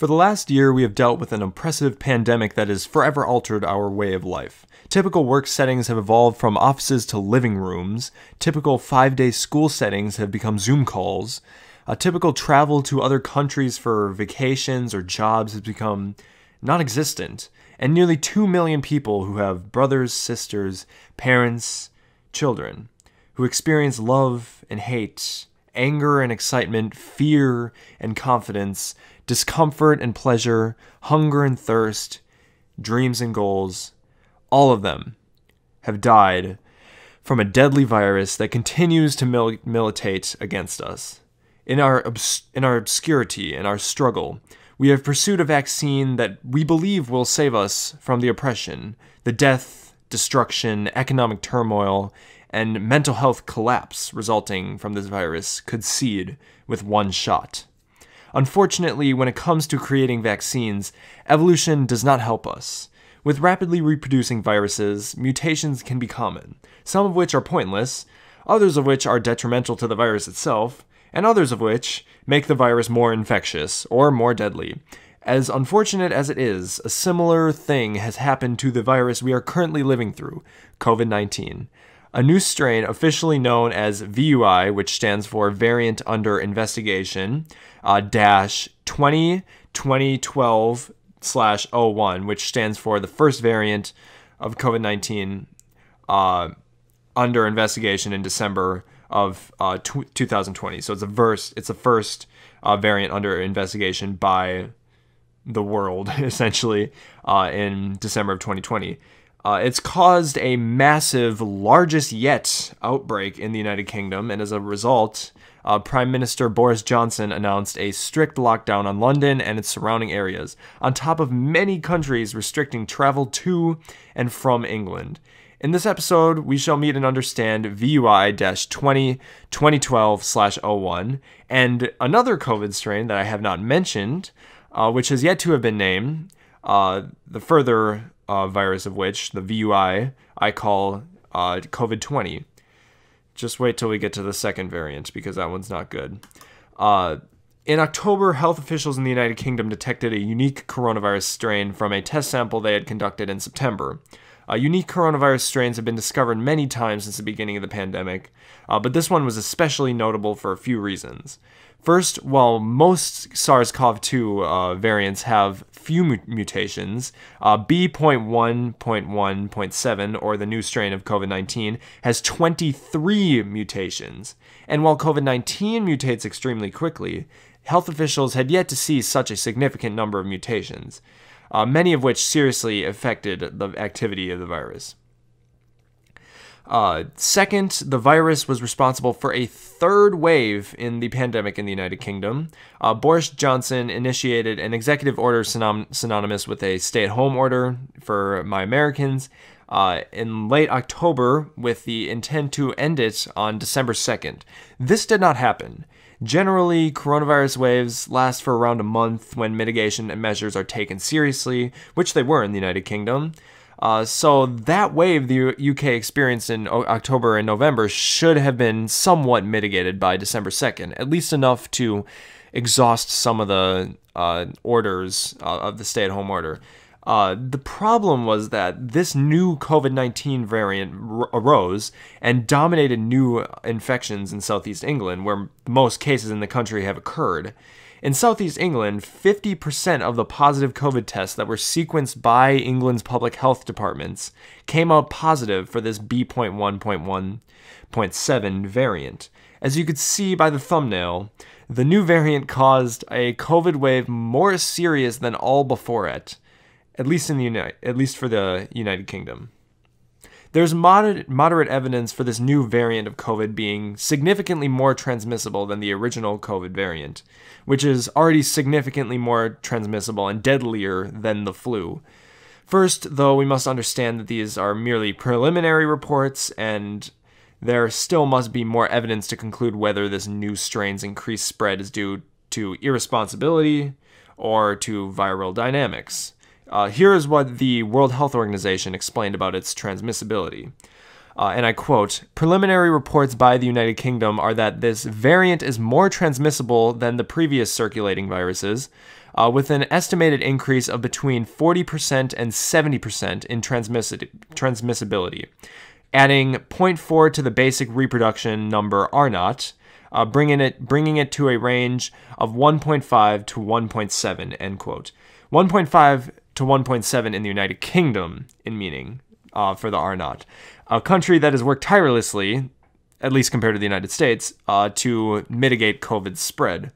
For the last year, we have dealt with an oppressive pandemic that has forever altered our way of life. Typical work settings have evolved from offices to living rooms. Typical 5-day school settings have become Zoom calls. Typical travel to other countries for vacations or jobs has become non-existent. And nearly 2 million people who have brothers, sisters, parents, children, who experience love and hate, anger and excitement, fear and confidence, discomfort and pleasure, hunger and thirst, dreams and goals, all of them have died from a deadly virus that continues to militate against us. In our obscurity and our struggle, we have pursued a vaccine that we believe will save us from the oppression, the death, destruction, economic turmoil, and mental health collapse resulting from this virus could cede with one shot. Unfortunately, when it comes to creating vaccines, evolution does not help us. With rapidly reproducing viruses, mutations can be common, some of which are pointless, others of which are detrimental to the virus itself, and others of which make the virus more infectious or more deadly. As unfortunate as it is, a similar thing has happened to the virus we are currently living through, COVID-19. A new strain officially known as VUI, which stands for Variant Under Investigation, -2012/01, which stands for the first variant of COVID-19 under investigation in December of 2020. So it's the first variant under investigation by the world, essentially, in December of 2020. It's caused a massive, largest yet outbreak in the United Kingdom, and as a result, Prime Minister Boris Johnson announced a strict lockdown on London and its surrounding areas, on top of many countries restricting travel to and from England. In this episode, we shall meet and understand VUI-2012/01 and another COVID strain that I have not mentioned, which has yet to have been named, the further virus of which, the VUI, I call COVID-20. Just wait till we get to the second variant, because that one's not good. In October, health officials in the United Kingdom detected a unique coronavirus strain from a test sample they had conducted in September. Unique coronavirus strains have been discovered many times since the beginning of the pandemic, but this one was especially notable for a few reasons. First, while most SARS-CoV-2 variants have few mutations, B.1.1.7, or the new strain of COVID-19, has 23 mutations. And while COVID-19 mutates extremely quickly, health officials had yet to see such a significant number of mutations, many of which seriously affected the activity of the virus. Second, the virus was responsible for a third wave in the pandemic in the United Kingdom. Boris Johnson initiated an executive order synonymous with a stay-at-home order for my Americans in late October with the intent to end it on December 2nd. This did not happen. Generally, coronavirus waves last for around a month when mitigation measures are taken seriously, which they were in the United Kingdom. So that wave the UK experienced in October and November should have been somewhat mitigated by December 2nd, at least enough to exhaust some of the orders of the stay-at-home order. The problem was that this new COVID-19 variant arose and dominated new infections in Southeast England, where most cases in the country have occurred. In Southeast England, 50% of the positive COVID tests that were sequenced by England's public health departments came out positive for this B.1.1.7 variant. As you could see by the thumbnail, the new variant caused a COVID wave more serious than all before it, at least for the United Kingdom. There's moderate evidence for this new variant of COVID being significantly more transmissible than the original COVID variant, which is already significantly more transmissible and deadlier than the flu. First, though, we must understand that these are merely preliminary reports, and there still must be more evidence to conclude whether this new strain's increased spread is due to irresponsibility or to viral dynamics. Here is what the World Health Organization explained about its transmissibility. And I quote, "Preliminary reports by the United Kingdom are that this variant is more transmissible than the previous circulating viruses, with an estimated increase of between 40% and 70% in transmissibility, adding 0.4 to the basic reproduction number r-naught, bringing it to a range of 1.5 to 1.7, end quote. 1.5 to 1.7 in the United Kingdom in meaning for the r-naught, a country that has worked tirelessly, at least compared to the United States, to mitigate COVID's spread.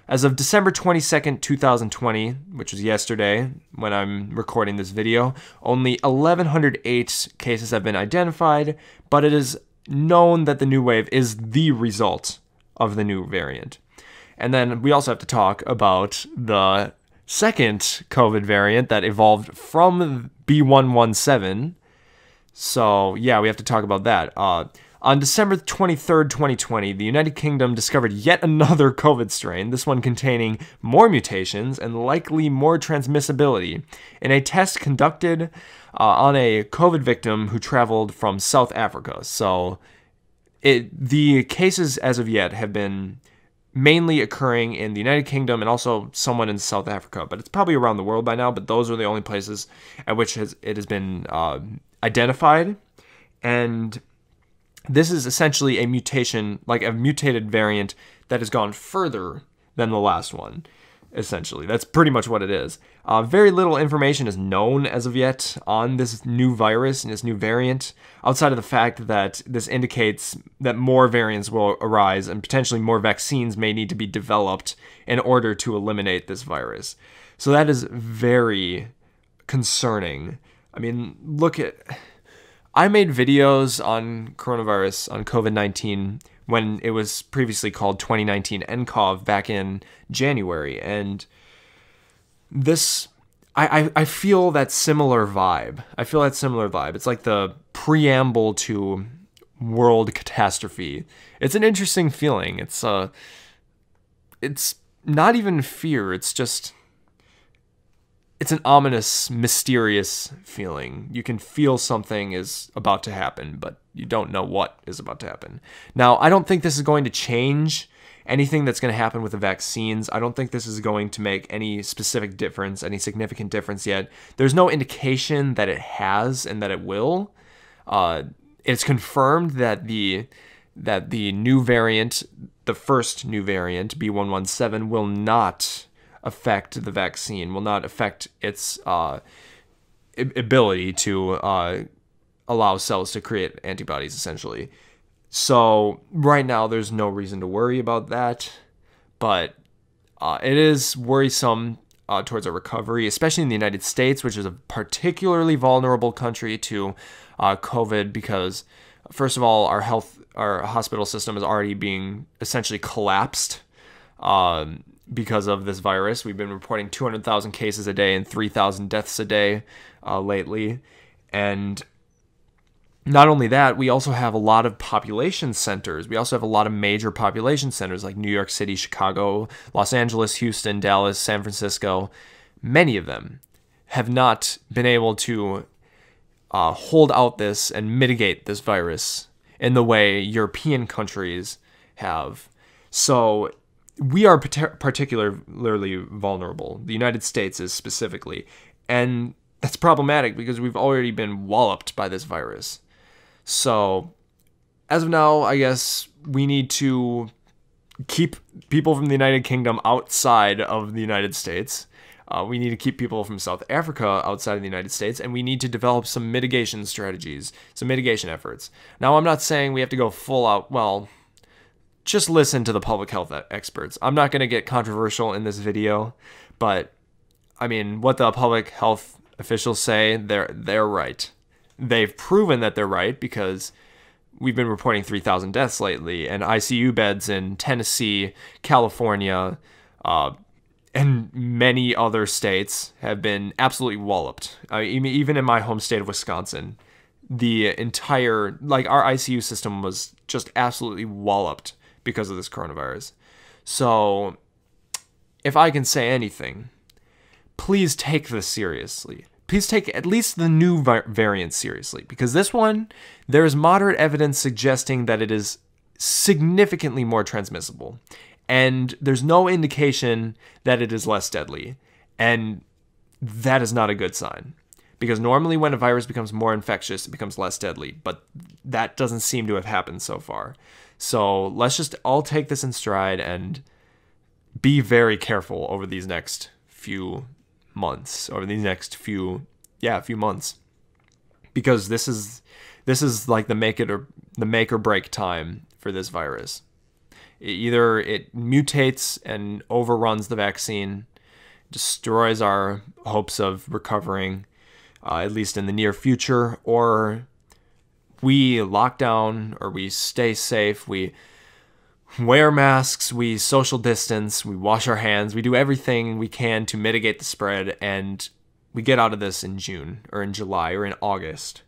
As of December 22nd, 2020, which was yesterday when I'm recording this video, only 1,108 cases have been identified, but it is known that the new wave is the result of the new variant. And then we also have to talk about the second COVID variant that evolved from B117. So yeah, we have to talk about that. On December 23rd, 2020, the United Kingdom discovered yet another COVID strain, this one containing more mutations and likely more transmissibility, in a test conducted on a COVID victim who traveled from South Africa. So the cases as of yet have been mainly occurring in the United Kingdom and also someone in South Africa, but it's probably around the world by now, but those are the only places at which it has been identified. And this is essentially a mutation, like a mutated variant that has gone further than the last one, essentially. That's pretty much what it is. Very little information is known as of yet on this new virus and this new variant, outside of the fact that this indicates that more variants will arise and potentially more vaccines may need to be developed in order to eliminate this virus. So that is very concerning. I mean, look at... I made videos on coronavirus, on COVID-19, when it was previously called 2019 nCoV back in January, and this, I feel that similar vibe. It's like the preamble to world catastrophe. It's an interesting feeling. It's not even fear, it's an ominous, mysterious feeling. You can feel something is about to happen, but you don't know what is about to happen. Now, I don't think this is going to change anything that's going to happen with the vaccines. I don't think this is going to make any specific difference, any significant difference yet. There's no indication that it has and that it will. It's confirmed that the new variant, the first new variant, B117, will not affect the vaccine, will not affect its ability to allow cells to create antibodies, essentially. So right now, there's no reason to worry about that, but it is worrisome towards a recovery, especially in the United States, which is a particularly vulnerable country to COVID because, first of all, our hospital system is already being essentially collapsed because of this virus. We've been reporting 200,000 cases a day and 3,000 deaths a day lately. And not only that, we also have a lot of population centers. We also have a lot of major population centers like New York City, Chicago, Los Angeles, Houston, Dallas, San Francisco. Many of them have not been able to hold out this and mitigate this virus in the way European countries have. So we are particularly vulnerable. The United States is specifically. And that's problematic because we've already been walloped by this virus. So as of now, I guess we need to keep people from the United Kingdom outside of the United States. We need to keep people from South Africa outside of the United States, and we need to develop some mitigation strategies, some mitigation efforts. Now, I'm not saying we have to go full out, well, just listen to the public health experts. I'm not going to get controversial in this video, but I mean, what the public health officials say, they're right. They've proven that they're right because we've been reporting 3,000 deaths lately, and ICU beds in Tennessee, California, and many other states have been absolutely walloped. Even in my home state of Wisconsin, the entire, like, our ICU system was just absolutely walloped because of this coronavirus. So, if I can say anything, please take this seriously. Please take at least the new variant seriously, because this one, there is moderate evidence suggesting that it is significantly more transmissible, and there's no indication that it is less deadly. And that is not a good sign. Because normally when a virus becomes more infectious, it becomes less deadly. But that doesn't seem to have happened so far. So let's just all take this in stride and be very careful over these next few months, over these next few months. Because this is like the make or break time for this virus. Either it mutates and overruns the vaccine, destroys our hopes of recovering, at least in the near future, or we lock down, or we stay safe, we wear masks, we social distance, we wash our hands, we do everything we can to mitigate the spread, and we get out of this in June, or in July, or in August,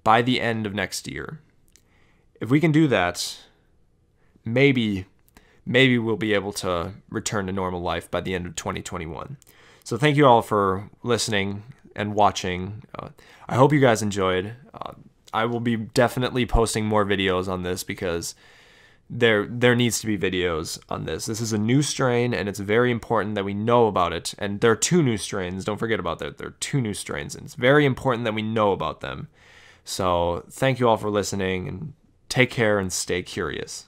by the end of next year. If we can do that, maybe we'll be able to return to normal life by the end of 2021. So thank you all for listening and watching. I hope you guys enjoyed. I will be definitely posting more videos on this because there needs to be videos on this. This is a new strain, and it's very important that we know about it. And there are 2 new strains. Don't forget about that. There are 2 new strains, and it's very important that we know about them. So thank you all for listening, and take care and stay curious.